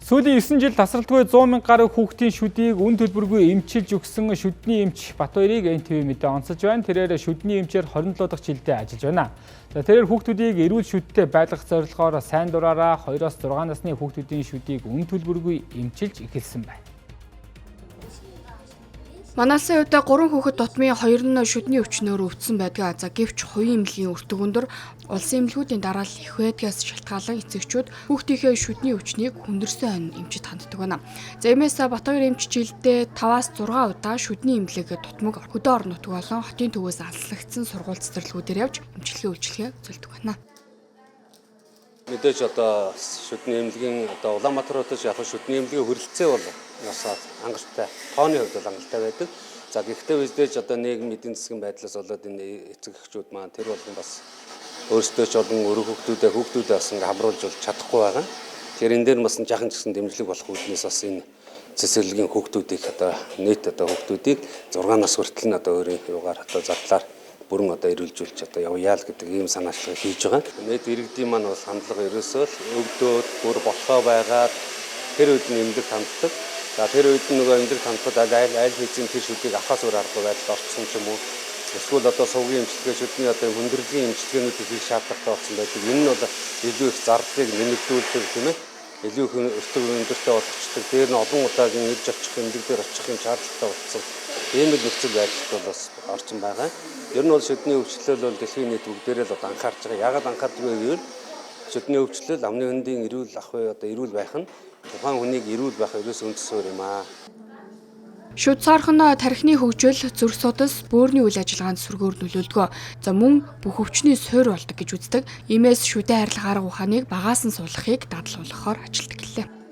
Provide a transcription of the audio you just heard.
Сүүлийн 9 жил тасралтгүй 100 мянга гаруй хүүхдийн шүдийг үн төлбөргүй эмчилж өгсөн шүдний эмч Батбаярыг НТV мэдээ онцолж байна. Тэрээр шүдний эмчээр 27 дахь жилдээ ажиллаж байна. Тэрээр хүүхдүүдийг эрүүл шүдтэй байлгах зорилгоор сайн дураараа 2-6 насны хүүхдүүдийн шүдийг үн төлбөргүй эмчилж эхэлсэн байна. Манайсын хувьд 3 хүүхэд тутмын 2 нь шүдний өвчнөөр өвдсөн байдаг. За гэвч хувийн эмнэлгийн өртөг өндөр улсын эмнэлгүүдийн дараалал их байдгаас шалтгаалan эцэгчүүд хүүхдийнхээ шүдний өвчнийг хүндэрсэн хонь эмчит ханддаг байна. За иймээс Батбаяр эмч жилдээ 5-аас 6 удаа шүдний эмнэлэг тутмаг хөдөө орон нутаг болон хотын төвөөс алслагдсан сургууль цэцэрлэгүүдээр явж эмчилгээ үйлчилгээ үзүүлдэг байна. Мэдээж одоо шүдний эмнэлгийн Улаанбаатар хотод яг шүдний эмнэлгийн хүрэлцээ бол бас хангалттай. Тооны хувьд бол хангалттай байдаг. За гэхдээ мэдээж одоо нийгмийн эдийн засгийн байдлаас болоод энэ эцэг эхчүүд маань тэр болгон бас өөрсдөө ч олон өрөө хүүхдүүдээ бас ингээ хамруулж болж чадахгүй байгаа. Тэгэхээр энэ дээр бас жаахан ч гэсэн дэмжлэг болох үүднээс бас энэ цэцэрлэгийн хүүхдүүдийг одоо нийт одоо хүүхдүүдийг 6 нас хүртэл нь одоо өөрийн юугаар одоо зардлаар бүрэн одоо эрүүлжүүлж одоо явъя л гэдэг ийм санаачлагыг хийж байгаа. Нийт иргэдийн маань бас хандлага ерөөсөө л өгдөөд бүр болохоо байгаад тэр үед нь эмнэлэг ханддаг. За тэр үед нь нөгөө эмнэлэг хандхад аль хэзээ тэр шүдийг авахаас өөр аргагүй байдал орсон ч юм уу. Эсвэл одоо сувгийн эмчилгээ шүдний одоо хүндрэлгийн эмчилгээнүүдийг хийх шаардлагатай болсон байдаг. Энэ нь бол илүү их зардлыг нэмэгдүүлдэг тийм ээ. Илүү их өртөг өндөртэй болгочдөг. Дээр нь олон удаагийн ирж очих эмнэлэг дээр очих юм шаардлагатай болсон. Ийм л нөхцөл байдалд бол бас орчин байгаа. Ер нь бол шүдний өвчлөл бол дэлхийн нийт бүгдээрээ л анхаарч байгаа. Яагаад анхаарч байгаа гэвэл шүдний өвчлөл амны хөндийн эрүүл ах бай одоо эрүүл байх нь тухайн хүнийг эрүүл байх ерөөс үндсээр юм аа. Шүд саархан тархины хөгжил, зүрх судас, бөөрийн үйл ажиллагаанд сүргээр нөлөөлдөг. За мөн бүх өвчний суурь болдог гэж үздэг. Иймээс шүдэн арилга арга ухааныг багаас нь суулгахыг дадлуулахаар ажилтдаг гэлээ.